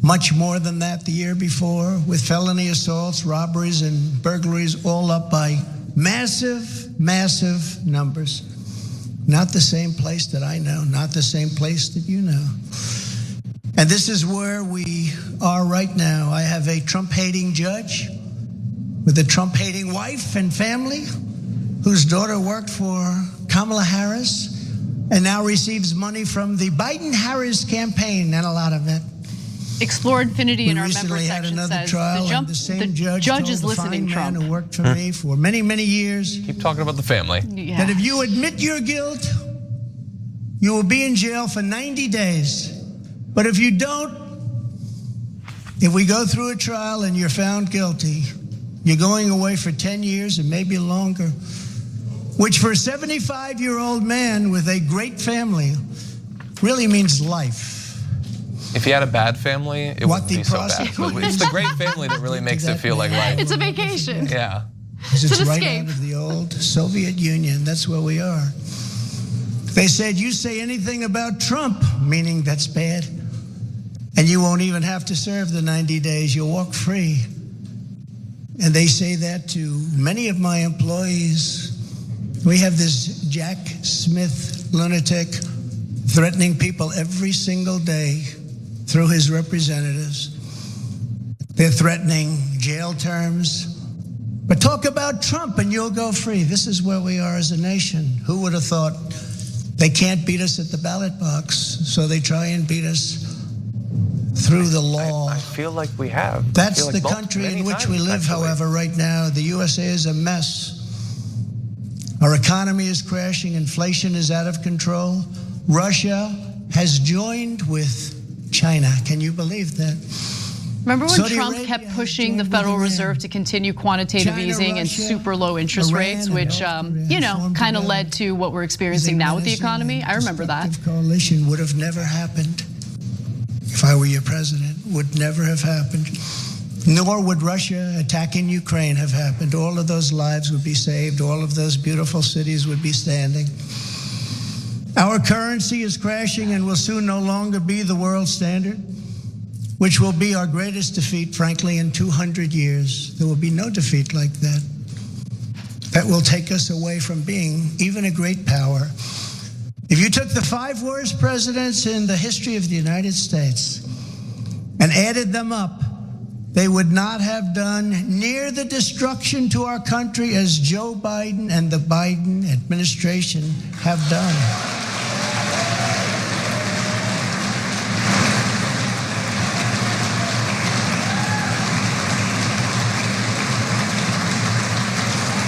Speaker 3: Much more than that the year before, with felony assaults, robberies, and burglaries all up by massive, massive numbers. Not the same place that I know, not the same place that you know. And this is where we are right now. I have a Trump-hating judge with a Trump-hating wife and family whose daughter worked for Kamala Harris and now receives money from the Biden-Harris campaign, and a lot of it.
Speaker 1: Explore Infinity in our member
Speaker 3: section
Speaker 1: section
Speaker 3: another
Speaker 1: says
Speaker 3: trial,
Speaker 1: the judge is listening, Trump.
Speaker 3: Who worked for me for many, many years.
Speaker 2: Keep talking about the family.
Speaker 1: Yeah.
Speaker 3: That if you admit your guilt, you will be in jail for 90 days. But if you don't, if we go through a trial and you're found guilty, you're going away for 10 years and maybe longer, which for a 75-year-old man with a great family really means life.
Speaker 2: If he had a bad family, it wouldn't be so bad. It's the great family that really makes it feel like life.
Speaker 1: It's a vacation.
Speaker 2: Yeah.
Speaker 3: It's right out of the old Soviet Union. That's where we are. They said, you say anything about Trump, meaning that's bad, and you won't even have to serve the 90 days. You'll walk free. And they say that to many of my employees. We have this Jack Smith lunatic threatening people every single day through his representatives. They're threatening jail terms. But talk about Trump and you'll go free. This is where we are as a nation. Who would have thought? They can't beat us at the ballot box, so they try and beat us through the law.
Speaker 2: I feel like we have.
Speaker 3: That's the country in which we live, however, right now. The USA is a mess. Our economy is crashing. Inflation is out of control. Russia has joined with China. Can you believe that?
Speaker 1: Remember when Trump kept pushing the Federal Reserve to continue quantitative easing and super low interest rates, which, kind of led to what we're experiencing now with the economy? I remember that.
Speaker 3: Coalition would have never happened if I were your president. Would never have happened. Nor would Russia attacking Ukraine have happened. All of those lives would be saved. All of those beautiful cities would be standing. Our currency is crashing and will soon no longer be the world standard, which will be our greatest defeat, frankly, in 200 years. There will be no defeat like that. That will take us away from being even a great power. If you took the 5 worst presidents in the history of the United States and added them up, they would not have done near the destruction to our country as Joe Biden and the Biden administration have done.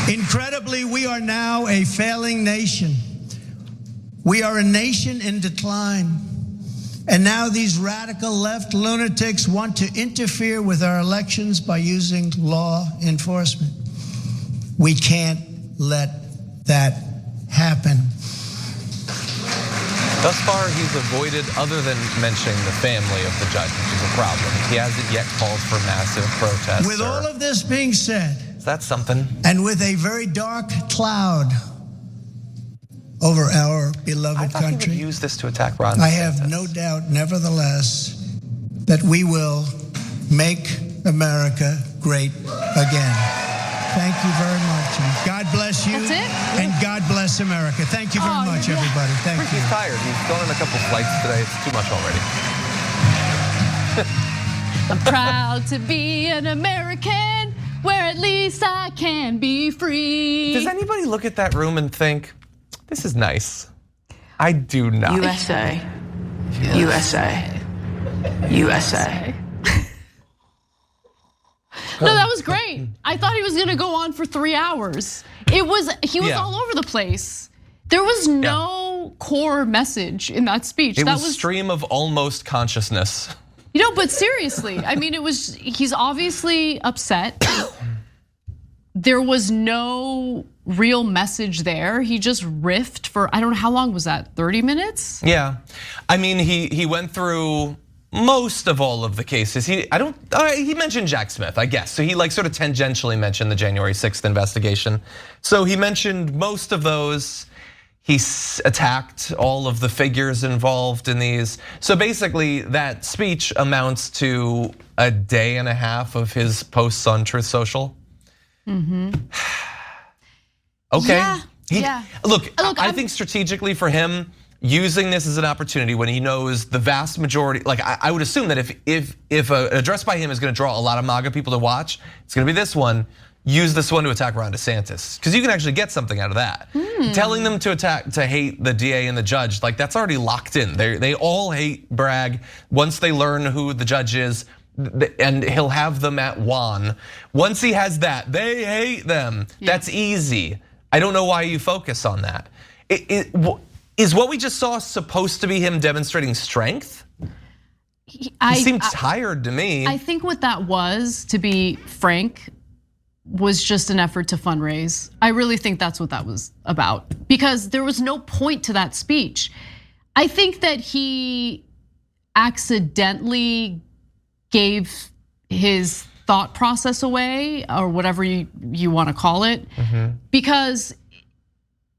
Speaker 3: Incredibly, we are now a failing nation. We are a nation in decline. And now these radical left lunatics want to interfere with our elections by using law enforcement. We can't let that happen.
Speaker 2: Thus far, he's avoided, other than mentioning the family of the judge, which is a problem. He hasn't yet called for massive protests.
Speaker 3: With all of this being said,
Speaker 2: is that something?
Speaker 3: And with a very dark cloud over our beloved country,
Speaker 2: I thought he would use this to attack Ron DeSantis.
Speaker 3: I have no doubt, nevertheless, that we will make America great again. Thank you very much. And God bless you.
Speaker 1: That's it?
Speaker 3: And God bless America. Thank you very much, everybody. Thank you.
Speaker 2: He's tired. He's gone on a couple flights today. It's too much already.
Speaker 1: I'm proud to be an American where at least I can be free.
Speaker 2: Does anybody look at that room and think, this is nice? I do not.
Speaker 4: USA. USA. USA.
Speaker 1: No, that was great. I thought he was gonna go on for 3 hours. He was all over the place. There was no core message in that speech.
Speaker 2: It was a stream of almost consciousness.
Speaker 1: But seriously, I mean, he's obviously upset. There was no real message there. He just riffed for, I don't know, how long was that, 30 minutes?
Speaker 2: Yeah, I mean, he went through most of all of the cases. He mentioned Jack Smith, I guess. So he sort of tangentially mentioned the January 6th investigation. So he mentioned most of those. He attacked all of the figures involved in these. So basically that speech amounts to a day and a half of his posts on Truth Social. Okay.
Speaker 1: Yeah.
Speaker 2: Look, I think strategically for him, using this as an opportunity when he knows the vast majority, I would assume that if an address by him is gonna draw a lot of MAGA people to watch, it's gonna be this one. Use this one to attack Ron DeSantis, because you can actually get something out of that. Telling them to hate the DA and the judge, that's already locked in. They all hate Bragg once they learn who the judge is, and he'll have them at one. Once he has that, they hate them. That's easy. I don't know why you focus on that. Is what we just saw supposed to be him demonstrating strength? He seemed tired to me.
Speaker 1: I think what that was, to be frank, was just an effort to fundraise. I really think that's what that was about, because there was no point to that speech. I think that he accidentally gave his thought process away, or whatever you want to call it, because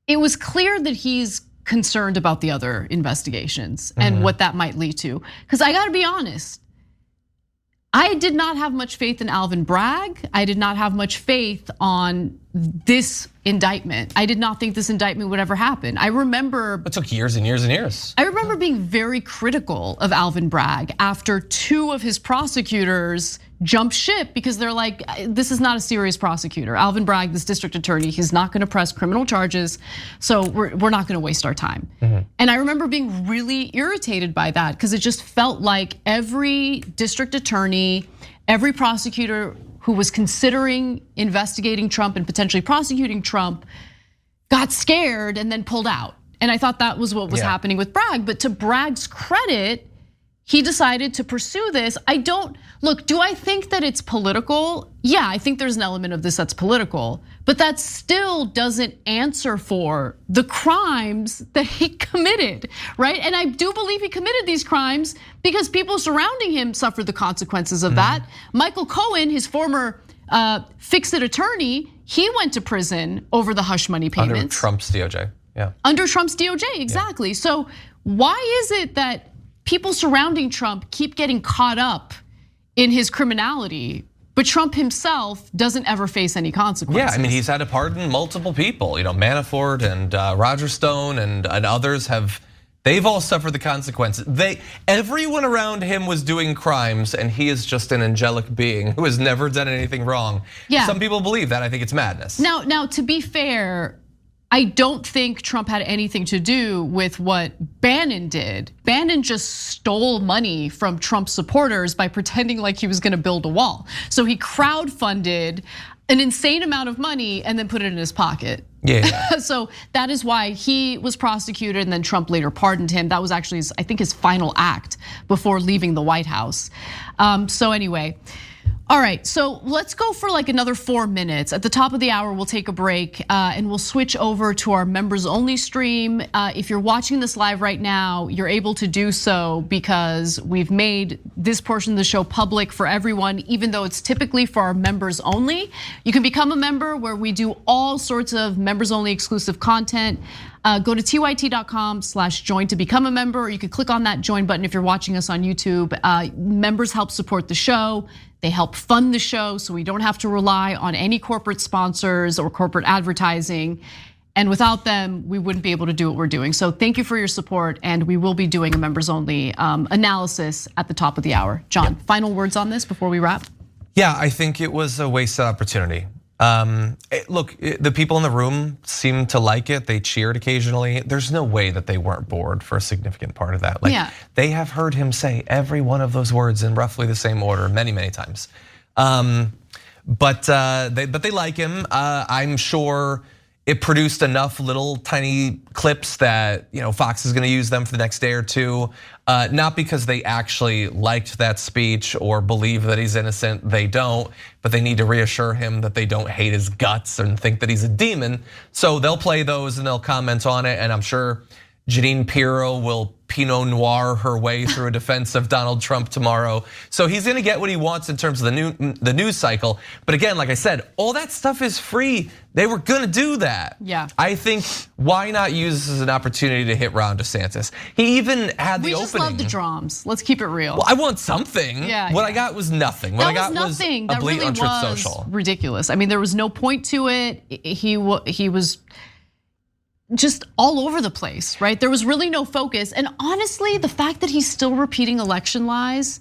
Speaker 1: it was clear that he's concerned about the other investigations and what that might lead to. Because I gotta be honest, I did not have much faith in Alvin Bragg. I did not have much faith on this indictment. I did not think this indictment would ever happen. I remember
Speaker 2: it took years and years and years.
Speaker 1: I remember being very critical of Alvin Bragg after 2 of his prosecutors jumped ship, because they're like, this is not a serious prosecutor. Alvin Bragg, this district attorney, he's not gonna press criminal charges, so we're not gonna waste our time. And I remember being really irritated by that, because it just felt like every district attorney, every prosecutor who was considering investigating Trump and potentially prosecuting Trump got scared and then pulled out. And I thought that was what was happening with Bragg. But to Bragg's credit, he decided to pursue this. Do I think that it's political? Yeah, I think there's an element of this that's political, but that still doesn't answer for the crimes that he committed, right? And I do believe he committed these crimes because people surrounding him suffered the consequences of that. Michael Cohen, his former fix-it attorney, he went to prison over the hush money payments.
Speaker 2: Under Trump's DOJ, yeah.
Speaker 1: Under Trump's DOJ, exactly. Yeah. So why is it that people surrounding Trump keep getting caught up in his criminality, but Trump himself doesn't ever face any consequences?
Speaker 2: Yeah, I mean, he's had to pardon multiple people. Manafort and Roger Stone and others they've all suffered the consequences. Everyone around him was doing crimes, and he is just an angelic being who has never done anything wrong. Yeah. Some people believe that. I think it's madness.
Speaker 1: Now, to be fair, I don't think Trump had anything to do with what Bannon did. Bannon just stole money from Trump supporters by pretending like he was gonna build a wall. So he crowdfunded an insane amount of money and then put it in his pocket.
Speaker 2: Yeah.
Speaker 1: So that is why he was prosecuted and then Trump later pardoned him. That was actually, I think, his final act before leaving the White House. So anyway. All right, so let's go for like another 4 minutes. At the top of the hour, we'll take a break and we'll switch over to our members only stream. If you're watching this live right now, you're able to do so because we've made this portion of the show public for everyone, even though it's typically for our members only. You can become a member where we do all sorts of members only exclusive content. Go to tyt.com/join to become a member, or you can click on that join button if you're watching us on YouTube. Members help support the show. They help fund the show so we don't have to rely on any corporate sponsors or corporate advertising. And without them, we wouldn't be able to do what we're doing. So thank you for your support, and we will be doing a members only analysis at the top of the hour. John, final words on this before we wrap?
Speaker 2: Yeah, I think it was a wasted opportunity. Look, the people in the room seemed to like it. They cheered occasionally. There's no way that they weren't bored for a significant part of that. They have heard him say every one of those words in roughly the same order many, many times. But they like him. I'm sure it produced enough little tiny clips that Fox is going to use them for the next day or two. Not because they actually liked that speech or believe that he's innocent, they don't, but they need to reassure him that they don't hate his guts and think that he's a demon. So they'll play those and they'll comment on it, and I'm sure Jeanine Pirro will Pinot Noir her way through a defense of Donald Trump tomorrow. So he's gonna get what he wants in terms of the news cycle. But again, like I said, all that stuff is free. They were gonna do that.
Speaker 1: Yeah.
Speaker 2: I think why not use this as an opportunity to hit Ron DeSantis? He even had the opening.
Speaker 1: We just love the drums. Let's keep it real.
Speaker 2: Well, I want something.
Speaker 1: Yeah.
Speaker 2: What I got was nothing. What I got was a bleat on Truth Social.
Speaker 1: Ridiculous. I mean, there was no point to it. He was just all over the place, right? There was really no focus. And honestly, the fact that he's still repeating election lies,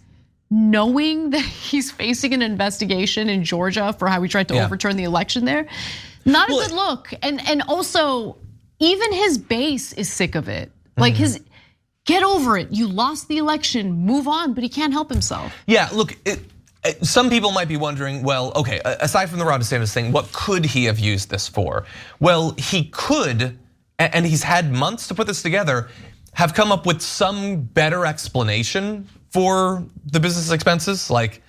Speaker 1: knowing that he's facing an investigation in Georgia for how he tried to overturn the election there, not a good look. And also, even his base is sick of it. Like get over it. You lost the election, move on, but he can't help himself.
Speaker 2: Yeah, look, some people might be wondering, well, okay, aside from the Ron DeSantis thing, what could he have used this for? Well, he could, and he's had months to put this together, have come up with some better explanation for the business expenses, like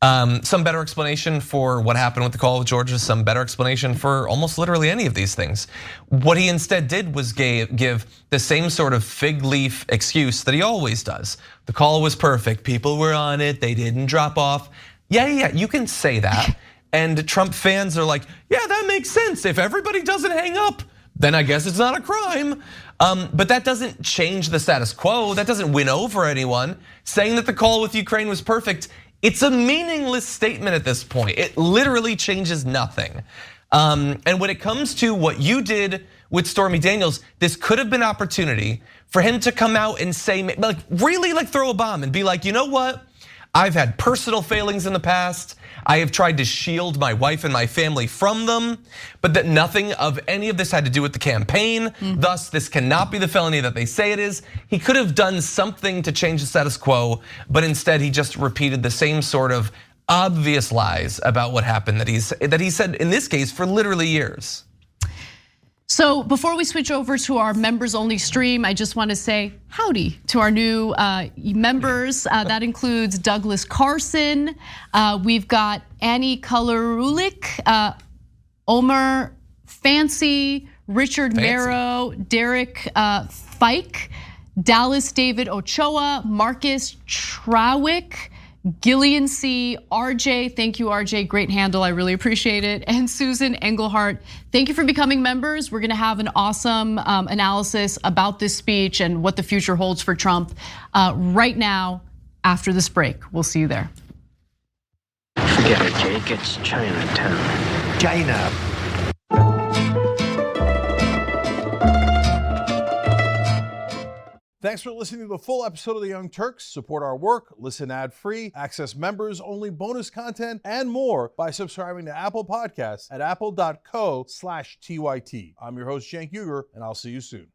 Speaker 2: some better explanation for what happened with the call with Georgia, some better explanation for almost literally any of these things. What he instead did was give the same sort of fig leaf excuse that he always does. The call was perfect, people were on it, they didn't drop off. Yeah, you can say that. And Trump fans are like, yeah, that makes sense. If everybody doesn't hang up, then I guess it's not a crime. But that doesn't change the status quo. That doesn't win over anyone. Saying that the call with Ukraine was perfect, it's a meaningless statement at this point. It literally changes nothing. And when it comes to what you did with Stormy Daniels, this could have been an opportunity for him to come out and say, like really like throw a bomb and be like, you know what? I've had personal failings in the past. I have tried to shield my wife and my family from them, but that nothing of any of this had to do with the campaign. Thus, this cannot be the felony that they say it is. He could have done something to change the status quo, but instead he just repeated the same sort of obvious lies about what happened that he said in this case for literally years.
Speaker 1: So before we switch over to our members only stream, I just want to say howdy to our new members. That includes Douglas Carson. We've got Annie Kolarulik, Omer Fancy, Richard Marrow, Derek Fike, Dallas David Ochoa, Marcus Trawick, Gillian C, RJ, thank you RJ, great handle, I really appreciate it. And Susan Engelhardt, thank you for becoming members. We're gonna have an awesome analysis about this speech and what the future holds for Trump right now after this break. We'll see you there.
Speaker 5: Forget it, Jake, it's Chinatown.
Speaker 3: China.
Speaker 6: Thanks for listening to the full episode of The Young Turks. Support our work, listen ad-free, access members-only bonus content, and more by subscribing to Apple Podcasts at apple.co/TYT. I'm your host, Cenk Uygur, and I'll see you soon.